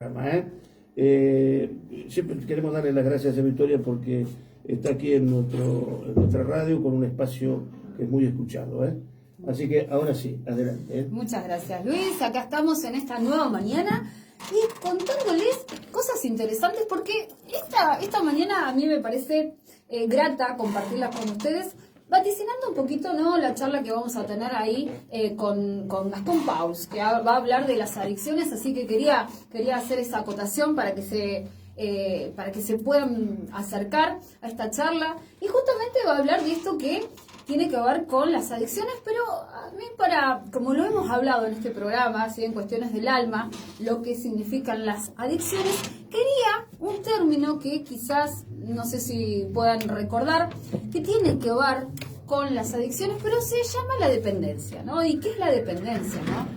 programa, ¿eh? Siempre queremos darle las gracias a Victoria porque está aquí en nuestra radio con un espacio que es muy escuchado, ¿eh? Así que ahora sí, adelante, ¿eh? Muchas gracias, Luis. Acá estamos en esta nueva mañana y contándoles cosas interesantes porque esta mañana a mí me parece grata compartirla con ustedes, vaticinando un poquito, ¿no?, la charla que vamos a tener ahí con Gastón Pauls, que va a hablar de las adicciones, así que quería hacer esa acotación para que se puedan acercar a esta charla. Y justamente va a hablar de esto que tiene que ver con las adicciones, pero a mí, como lo hemos hablado en este programa, ¿sí?, en cuestiones del alma, lo que significan las adicciones, quería un término que quizás, no sé si puedan recordar, que tiene que ver con las adicciones, pero se llama la dependencia, ¿no? ¿Y qué es la dependencia, no?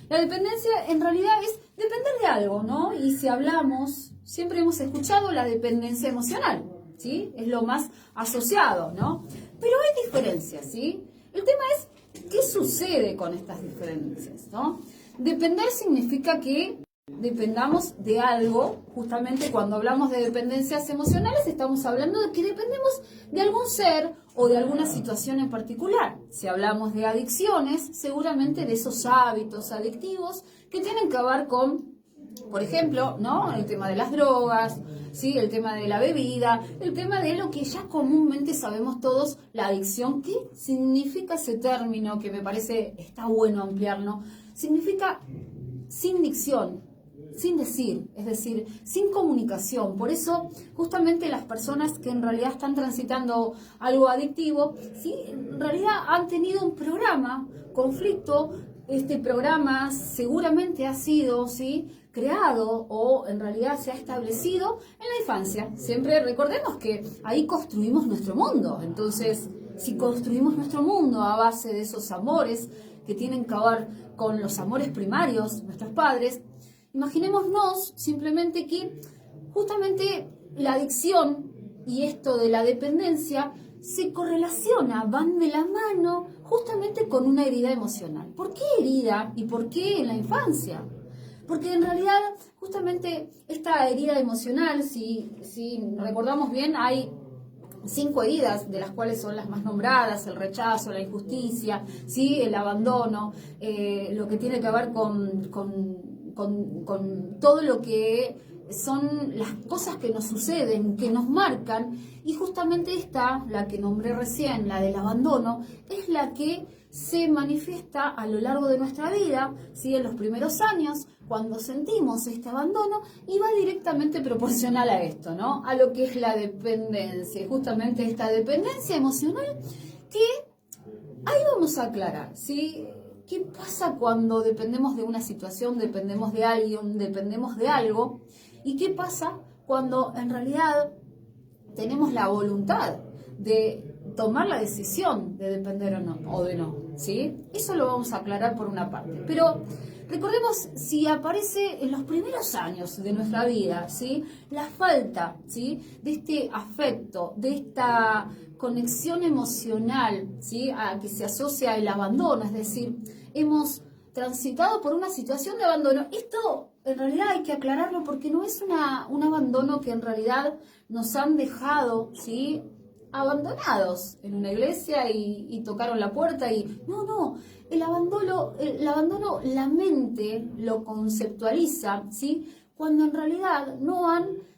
La dependencia en realidad es depender de algo, ¿no? Y si hablamos, siempre hemos escuchado la dependencia emocional, ¿sí? Es lo más asociado, ¿no? Pero hay diferencias, ¿sí? El tema es, ¿qué sucede con estas diferencias, no? Depender significa que dependamos de algo. Justamente cuando hablamos de dependencias emocionales estamos hablando de que dependemos de algún ser o de alguna situación en particular. Si hablamos de adicciones, seguramente de esos hábitos adictivos que tienen que ver con, por ejemplo, ¿no?, el tema de las drogas, ¿sí?, el tema de la bebida, el tema de lo que ya comúnmente sabemos todos, la adicción. ¿Qué significa ese término? Que me parece está bueno ampliarlo. Significa sin dicción, sin decir, es decir, sin comunicación. Por eso, justamente las personas que en realidad están transitando algo adictivo, ¿sí?, en realidad han tenido un conflicto. Este programa seguramente ha sido, ¿sí?, creado o en realidad se ha establecido en la infancia. Siempre recordemos que ahí construimos nuestro mundo. Entonces, si construimos nuestro mundo a base de esos amores que tienen que ver con los amores primarios, nuestros padres, imaginémonos simplemente que justamente la adicción y esto de la dependencia se correlaciona, van de la mano justamente con una herida emocional. ¿Por qué herida y por qué en la infancia? Porque en realidad justamente esta herida emocional, si recordamos bien, hay 5 heridas, de las cuales son las más nombradas: el rechazo, la injusticia, ¿sí?, el abandono, lo que tiene que ver con todo lo que son las cosas que nos suceden, que nos marcan. Y justamente esta, la que nombré recién, la del abandono, es la que se manifiesta a lo largo de nuestra vida, ¿sí?, en los primeros años, cuando sentimos este abandono, y va directamente proporcional a esto, ¿no?, a lo que es la dependencia. Justamente esta dependencia emocional que ahí vamos a aclarar, ¿sí? ¿Qué pasa cuando dependemos de una situación, dependemos de alguien, dependemos de algo? ¿Y qué pasa cuando en realidad tenemos la voluntad de tomar la decisión de depender o de no, ¿sí? Eso lo vamos a aclarar por una parte. Pero recordemos, si aparece en los primeros años de nuestra vida, ¿sí?, la falta, ¿sí?, de este afecto, de esta conexión emocional, ¿sí?, a que se asocia el abandono, es decir, hemos transitado por una situación de abandono. Esto en realidad hay que aclararlo porque no es un abandono que en realidad nos han dejado, ¿sí?, abandonados en una iglesia y tocaron la puerta y no, el abandono, la mente lo conceptualiza, ¿sí?, cuando en realidad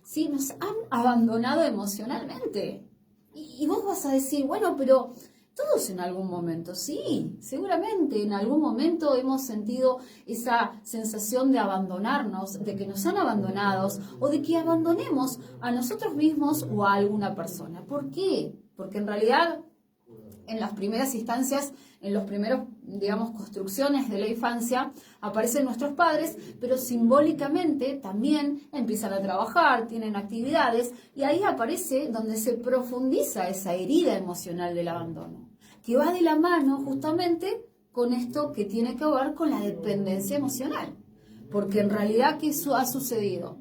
¿sí?, nos han abandonado emocionalmente. Y vos vas a decir, bueno, pero todos en algún momento, sí, seguramente en algún momento hemos sentido esa sensación de abandonarnos, de que nos han abandonados o de que abandonemos a nosotros mismos o a alguna persona. ¿Por qué? Porque en realidad en las primeras instancias, en los primeros, digamos, construcciones de la infancia, aparecen nuestros padres, pero simbólicamente también empiezan a trabajar, tienen actividades, y ahí aparece donde se profundiza esa herida emocional del abandono, que va de la mano justamente con esto que tiene que ver con la dependencia emocional. Porque en realidad, ¿qué ha sucedido?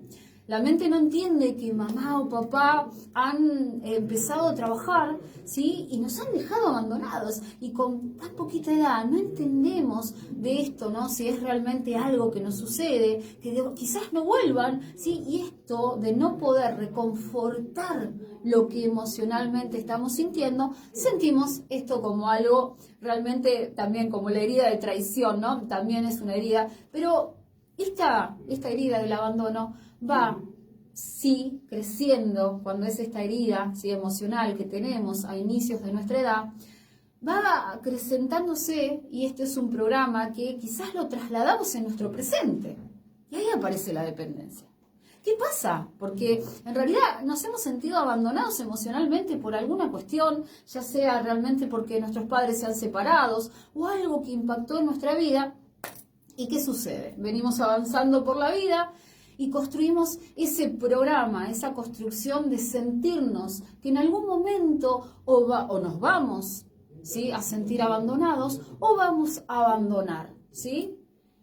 La mente no entiende que mamá o papá han empezado a trabajar, ¿sí? Y nos han dejado abandonados. Y con tan poquita edad no entendemos de esto, ¿no? Si es realmente algo que nos sucede, que quizás no vuelvan, ¿sí? Y esto de no poder reconfortar lo que emocionalmente estamos sintiendo, sentimos esto como algo realmente también como la herida de traición, ¿no? También es una herida, pero esta herida del abandono va, sí, creciendo cuando es esta herida, sí, emocional que tenemos a inicios de nuestra edad, va acrecentándose, y este es un programa que quizás lo trasladamos en nuestro presente, y ahí aparece la dependencia. ¿Qué pasa? Porque en realidad nos hemos sentido abandonados emocionalmente por alguna cuestión, ya sea realmente porque nuestros padres se han separado o algo que impactó en nuestra vida. ¿Y qué sucede? Venimos avanzando por la vida y construimos ese programa, esa construcción de sentirnos que en algún momento o nos vamos, ¿sí?, a sentir abandonados o vamos a abandonar, ¿sí?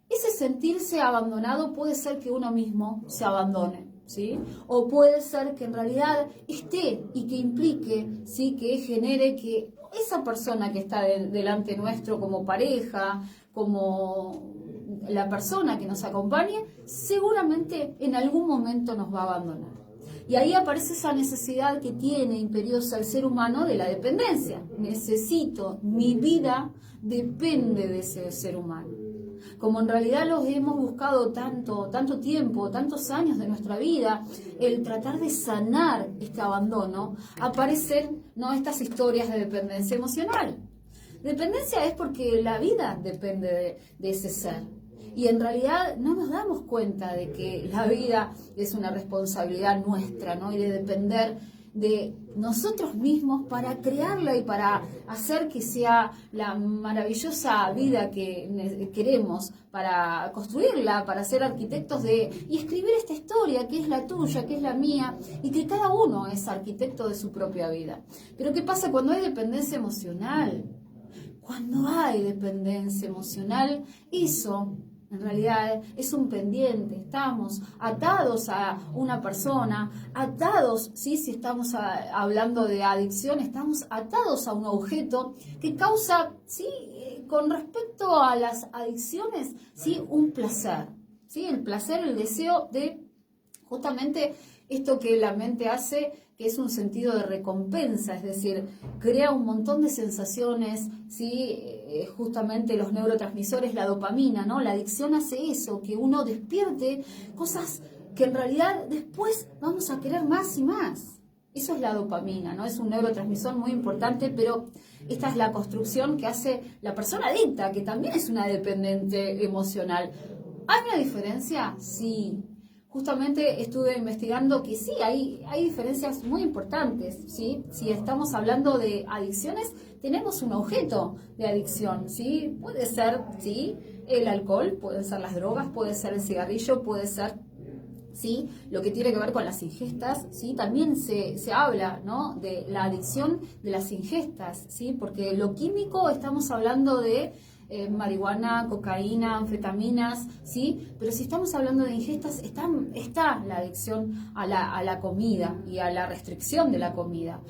Ese sentirse abandonado puede ser que uno mismo se abandone, ¿sí? O puede ser que en realidad esté y que implique, ¿sí?, que genere que esa persona que está delante nuestro como pareja, como la persona que nos acompañe, seguramente en algún momento nos va a abandonar. Y ahí aparece esa necesidad que tiene imperiosa el ser humano de la dependencia. Necesito, mi vida depende de ese ser humano. Como en realidad los hemos buscado tanto tiempo, tantos años de nuestra vida, el tratar de sanar este abandono, aparecen, ¿no?, estas historias de dependencia emocional. Dependencia es porque la vida depende de ese ser. Y en realidad no nos damos cuenta de que la vida es una responsabilidad nuestra, ¿no?, y de depender de nosotros mismos para crearla y para hacer que sea la maravillosa vida que queremos, para construirla, para ser arquitectos y escribir esta historia que es la tuya, que es la mía, y que cada uno es arquitecto de su propia vida. Pero ¿qué pasa cuando hay dependencia emocional? Cuando hay dependencia emocional, eso en realidad es un pendiente. Estamos atados a una persona, atados, ¿sí?, si estamos hablando de adicción, estamos atados a un objeto que causa, ¿sí?, con respecto a las adicciones, ¿sí?, un placer, ¿sí?, el placer, el deseo de justamente esto que la mente hace, que es un sentido de recompensa, es decir, crea un montón de sensaciones, ¿sí?, justamente los neurotransmisores, la dopamina, ¿no? La adicción hace eso, que uno despierte cosas que en realidad después vamos a querer más y más. Eso es la dopamina, ¿no? Es un neurotransmisor muy importante, pero esta es la construcción que hace la persona adicta, que también es una dependiente emocional. ¿Hay una diferencia? Sí. Justamente estuve investigando que sí, hay diferencias muy importantes, ¿sí? Si estamos hablando de adicciones, tenemos un objeto de adicción, ¿sí? Puede ser, ¿sí?, el alcohol, pueden ser las drogas, puede ser el cigarrillo, puede ser, ¿sí?, lo que tiene que ver con las ingestas, ¿sí? También se habla, ¿no?, de la adicción de las ingestas, ¿sí? Porque lo químico estamos hablando de marihuana, cocaína, anfetaminas, ¿sí? Pero si estamos hablando de ingestas, está la adicción a la comida y a la restricción de la comida,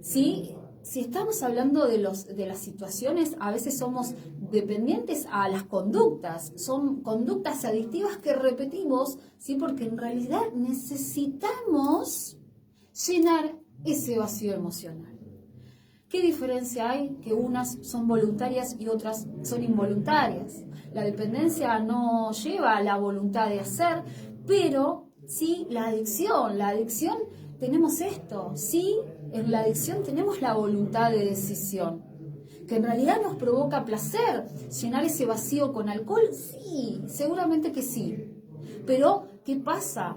¿sí? Si estamos hablando de las situaciones, a veces somos dependientes a las conductas, son conductas adictivas que repetimos, ¿sí?, porque en realidad necesitamos llenar ese vacío emocional. ¿Qué diferencia hay? Que unas son voluntarias y otras son involuntarias. La dependencia no lleva a la voluntad de hacer, pero sí la adicción. La adicción tenemos esto, sí, en la adicción tenemos la voluntad de decisión. Que en realidad nos provoca placer llenar ese vacío con alcohol, sí, seguramente que sí. Pero, ¿qué pasa?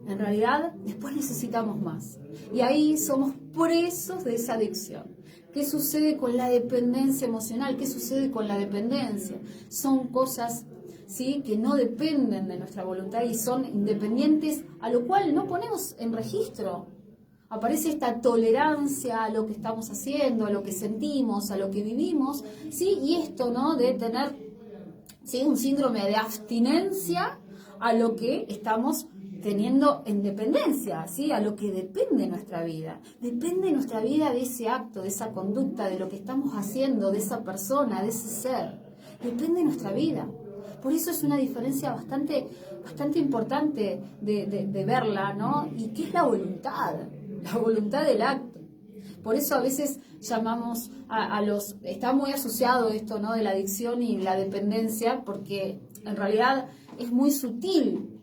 En realidad, después necesitamos más. Y ahí somos presos de esa adicción. ¿Qué sucede con la dependencia emocional? ¿Qué sucede con la dependencia? Son cosas, ¿sí?, que no dependen de nuestra voluntad y son independientes, a lo cual no ponemos en registro. Aparece esta tolerancia a lo que estamos haciendo, a lo que sentimos, a lo que vivimos, ¿sí? Y esto, ¿no?, de tener, ¿sí?, un síndrome de abstinencia a lo que estamos teniendo en dependencia, ¿sí? A lo que depende nuestra vida. Depende nuestra vida de ese acto, de esa conducta, de lo que estamos haciendo, de esa persona, de ese ser. Depende nuestra vida. Por eso es una diferencia bastante importante de verla, ¿no? Y que es la voluntad del acto. Por eso a veces llamamos a los... Está muy asociado esto, ¿no? De la adicción y la dependencia, porque en realidad es muy sutil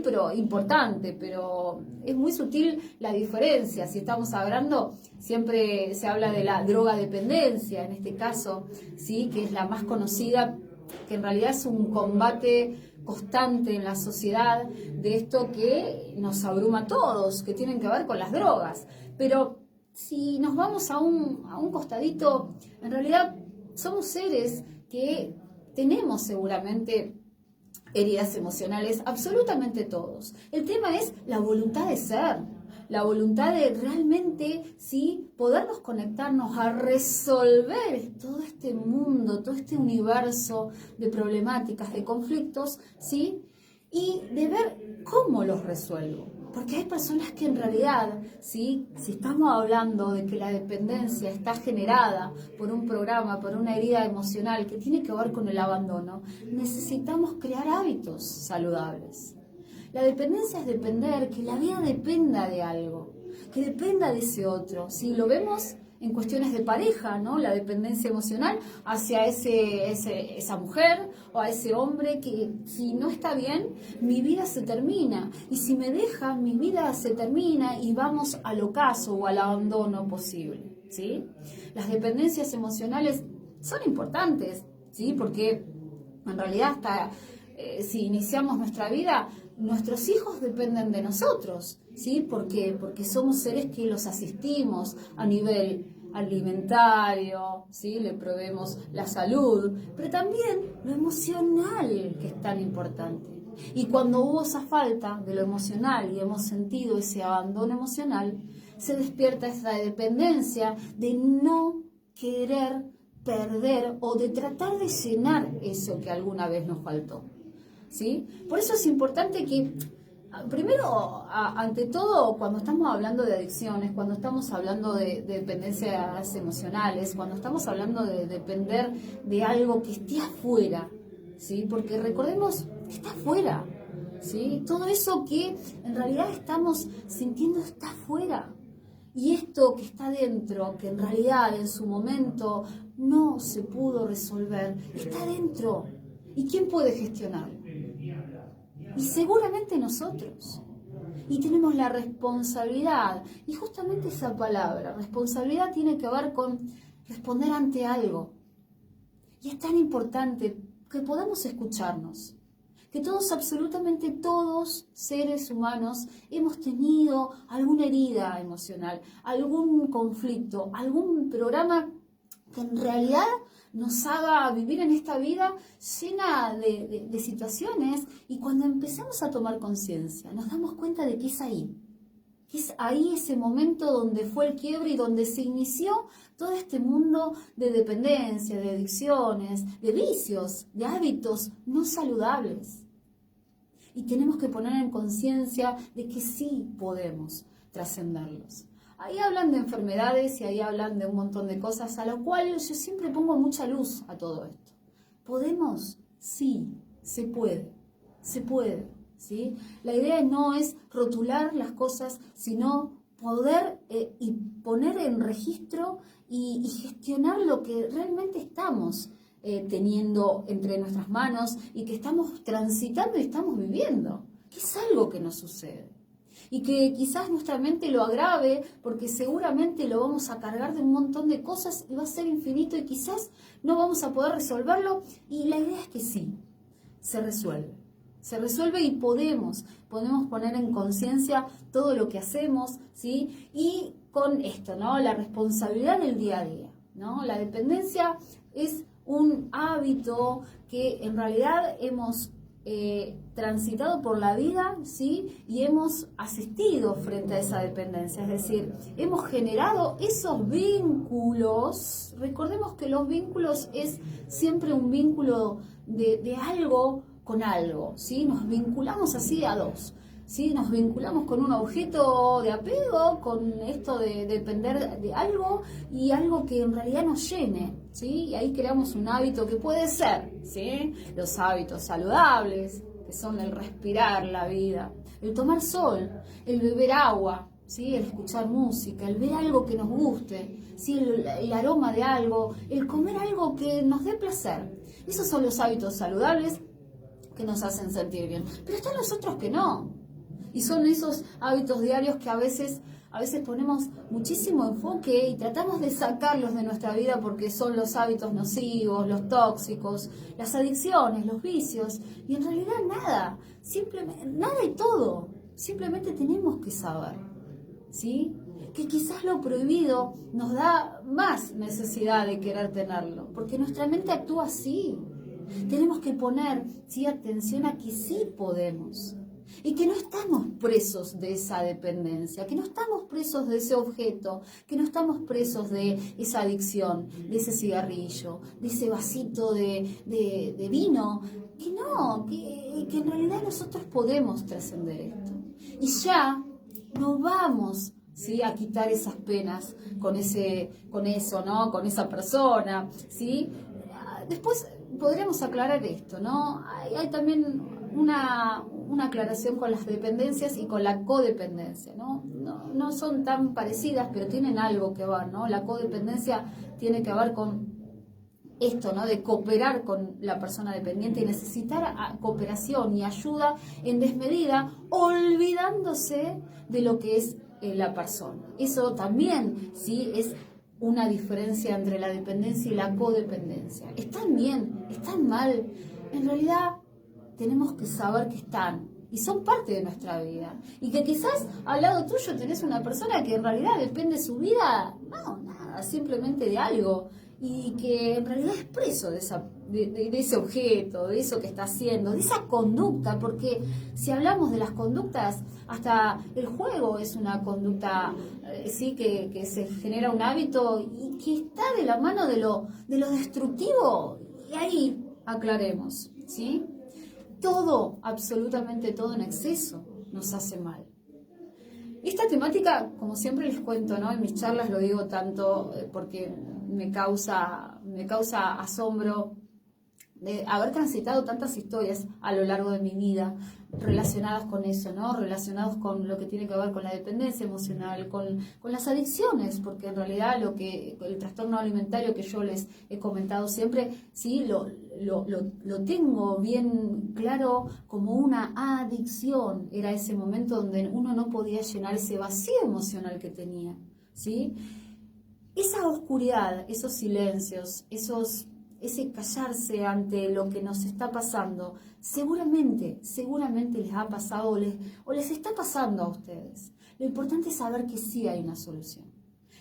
pero importante, pero es muy sutil la diferencia. Si estamos hablando, siempre se habla de la drogadependencia, en este caso, ¿sí? Que es la más conocida, que en realidad es un combate constante en la sociedad de esto que nos abruma a todos, que tienen que ver con las drogas. Pero si nos vamos a un costadito, en realidad somos seres que tenemos seguramente heridas emocionales, absolutamente todos. El tema es la voluntad de ser, la voluntad de realmente, sí, podernos conectarnos a resolver todo este mundo, todo este universo de problemáticas, de conflictos, sí, y de ver cómo los resuelvo. Porque hay personas que en realidad, ¿sí? Si estamos hablando de que la dependencia está generada por un programa, por una herida emocional que tiene que ver con el abandono, necesitamos crear hábitos saludables. La dependencia es depender, que la vida dependa de algo, que dependa de ese otro. Si lo vemos en cuestiones de pareja, ¿no? La dependencia emocional hacia esa mujer o a ese hombre que si no está bien, mi vida se termina. Y si me deja, mi vida se termina y vamos al ocaso o al abandono posible, ¿sí? Las dependencias emocionales son importantes, ¿sí? Porque en realidad hasta si iniciamos nuestra vida, nuestros hijos dependen de nosotros, ¿sí? Porque somos seres que los asistimos a nivel alimentario, ¿sí? Le proveemos la salud, pero también lo emocional, que es tan importante. Y cuando hubo esa falta de lo emocional y hemos sentido ese abandono emocional, se despierta esa dependencia de no querer perder o de tratar de llenar eso que alguna vez nos faltó, ¿sí? Por eso es importante que, primero, ante todo, cuando estamos hablando de adicciones, cuando estamos hablando de dependencias emocionales, cuando estamos hablando de depender de algo que esté afuera, ¿sí? Porque recordemos que está afuera, ¿sí? Todo eso que en realidad estamos sintiendo está afuera. Y esto que está dentro, que en realidad en su momento no se pudo resolver, está dentro. ¿Y quién puede gestionarlo? Y seguramente nosotros. Y tenemos la responsabilidad. Y justamente esa palabra, responsabilidad, tiene que ver con responder ante algo. Y es tan importante que podamos escucharnos. Que todos, absolutamente todos, seres humanos, hemos tenido alguna herida emocional, algún conflicto, algún programa que en realidad nos haga vivir en esta vida llena de situaciones, y cuando empezamos a tomar conciencia nos damos cuenta de que es ahí ese momento donde fue el quiebre y donde se inició todo este mundo de dependencia, de adicciones, de vicios, de hábitos no saludables. Y tenemos que poner en conciencia de que sí podemos trascenderlos. Ahí hablan de enfermedades y ahí hablan de un montón de cosas, a lo cual yo siempre pongo mucha luz a todo esto. ¿Podemos? Sí, se puede, ¿sí? La idea no es rotular las cosas, sino poder y poner en registro y gestionar lo que realmente estamos teniendo entre nuestras manos y que estamos transitando y estamos viviendo, que es algo que nos sucede. Y que quizás nuestra mente lo agrave, porque seguramente lo vamos a cargar de un montón de cosas y va a ser infinito y quizás no vamos a poder resolverlo. Y la idea es que sí, se resuelve y podemos poner en conciencia todo lo que hacemos, ¿sí? Y con esto, ¿no? La responsabilidad del día a día, ¿no? La dependencia es un hábito que en realidad hemos transitado por la vida, ¿sí? Y hemos asistido frente a esa dependencia, es decir, hemos generado esos vínculos. Recordemos que los vínculos es siempre un vínculo de algo con algo, ¿sí? Nos vinculamos así a dos. ¿sí? Nos vinculamos con un objeto de apego, con esto de depender de algo y algo que en realidad nos llene, ¿sí? Y ahí creamos un hábito que puede ser, ¿sí? Los hábitos saludables, que son el respirar la vida, el tomar sol, el beber agua, ¿sí? El escuchar música, el ver algo que nos guste, ¿sí? El aroma de algo, el comer algo que nos dé placer. Esos son los hábitos saludables que nos hacen sentir bien. Pero están los otros que no. Y son esos hábitos diarios que a veces ponemos muchísimo enfoque y tratamos de sacarlos de nuestra vida porque son los hábitos nocivos, los tóxicos, las adicciones, los vicios. Y en realidad nada, simplemente, nada y todo. Simplemente tenemos que saber, ¿sí? Que quizás lo prohibido nos da más necesidad de querer tenerlo, porque nuestra mente actúa así. Tenemos que poner, ¿sí?, atención a que sí podemos y que no estamos presos de esa dependencia, que no estamos presos de ese objeto, que no estamos presos de esa adicción, de ese cigarrillo, de ese vasito de vino, que no, que en realidad nosotros podemos trascender esto. Y ya no vamos, ¿sí?, a quitar esas penas con eso, ¿no?, con esa persona, ¿sí? Después podríamos aclarar esto, ¿no? Hay también una aclaración con las dependencias y con la codependencia, ¿no? No son tan parecidas, pero tienen algo que ver, ¿no? La codependencia tiene que ver con esto, ¿no?, de cooperar con la persona dependiente y necesitar cooperación y ayuda en desmedida, olvidándose de lo que es la persona. Eso también, ¿sí?, es una diferencia entre la dependencia y la codependencia. ¿Están bien? ¿Están mal? En realidad tenemos que saber que están y son parte de nuestra vida. Y que quizás al lado tuyo tenés una persona que en realidad depende su vida, no, nada, simplemente de algo. Y que en realidad es preso de ese objeto, de eso que está haciendo, de esa conducta, porque si hablamos de las conductas, hasta el juego es una conducta, sí, que se genera un hábito y que está de la mano de lo destructivo. Y ahí aclaremos, ¿sí? Todo, absolutamente todo en exceso nos hace mal. Esta temática, como siempre les cuento, ¿no?, en mis charlas lo digo tanto porque me causa asombro de haber transitado tantas historias a lo largo de mi vida relacionadas con eso, ¿no?, relacionados con lo que tiene que ver con la dependencia emocional, con las adicciones, porque en realidad el trastorno alimentario que yo les he comentado siempre, sí, lo tengo bien claro como una adicción. Era ese momento donde uno no podía llenar ese vacío emocional que tenía, ¿sí? Esa oscuridad, esos silencios, ese callarse ante lo que nos está pasando, seguramente les ha pasado o les está pasando a ustedes. Lo importante es saber que sí hay una solución.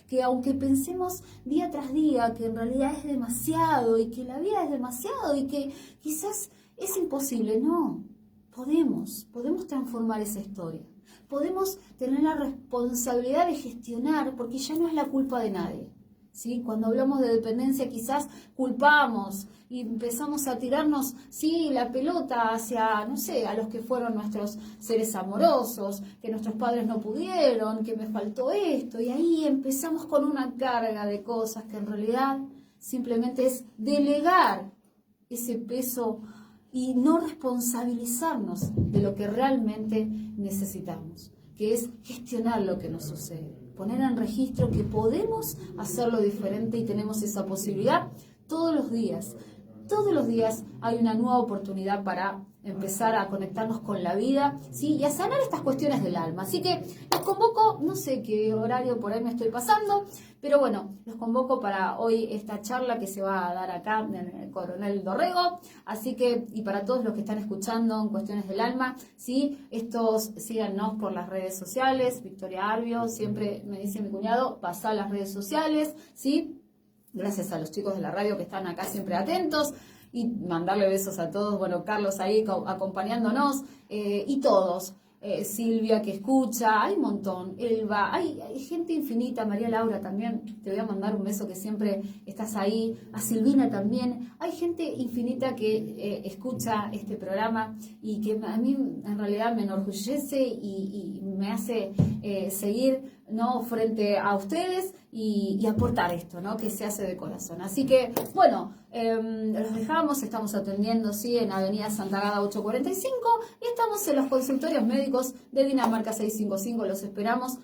Que aunque pensemos día tras día que en realidad es demasiado y que la vida es demasiado y que quizás es imposible, no, podemos transformar esa historia. Podemos tener la responsabilidad de gestionar, porque ya no es la culpa de nadie, ¿sí? Cuando hablamos de dependencia quizás culpamos y empezamos a tirarnos, sí, la pelota hacia, no sé, a los que fueron nuestros seres amorosos, que nuestros padres no pudieron, que me faltó esto, y ahí empezamos con una carga de cosas que en realidad simplemente es delegar ese peso y no responsabilizarnos de lo que realmente necesitamos, que es gestionar lo que nos sucede, poner en registro que podemos hacerlo diferente y tenemos esa posibilidad todos los días. Todos los días hay una nueva oportunidad para empezar a conectarnos con la vida, ¿sí?, y a sanar estas cuestiones del alma. Así que los convoco, no sé qué horario por ahí me estoy pasando, pero bueno, los convoco para hoy esta charla que se va a dar acá en el Coronel Dorrego. Así que, y para todos los que están escuchando en Cuestiones del Alma, ¿sí?, síganos por las redes sociales. Victoria Arbio, siempre me dice mi cuñado, pasá a las redes sociales, ¿sí? Gracias a los chicos de la radio que están acá siempre atentos. Y mandarle besos a todos, bueno, Carlos ahí acompañándonos, y todos. Silvia que escucha, hay un montón, Elba, hay gente infinita, María Laura también, te voy a mandar un beso que siempre estás ahí, a Silvina también, hay gente infinita que escucha este programa y que a mí en realidad me enorgullece y me hace seguir, ¿no?, frente a ustedes y aportar esto, ¿no?, que se hace de corazón. Así que, bueno, los dejamos, estamos atendiendo, ¿sí?, en Avenida Santa Gada 845 y estamos en los consultorios médicos de Dinamarca 655, los esperamos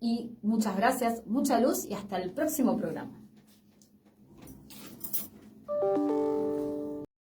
y muchas gracias, mucha luz y hasta el próximo programa.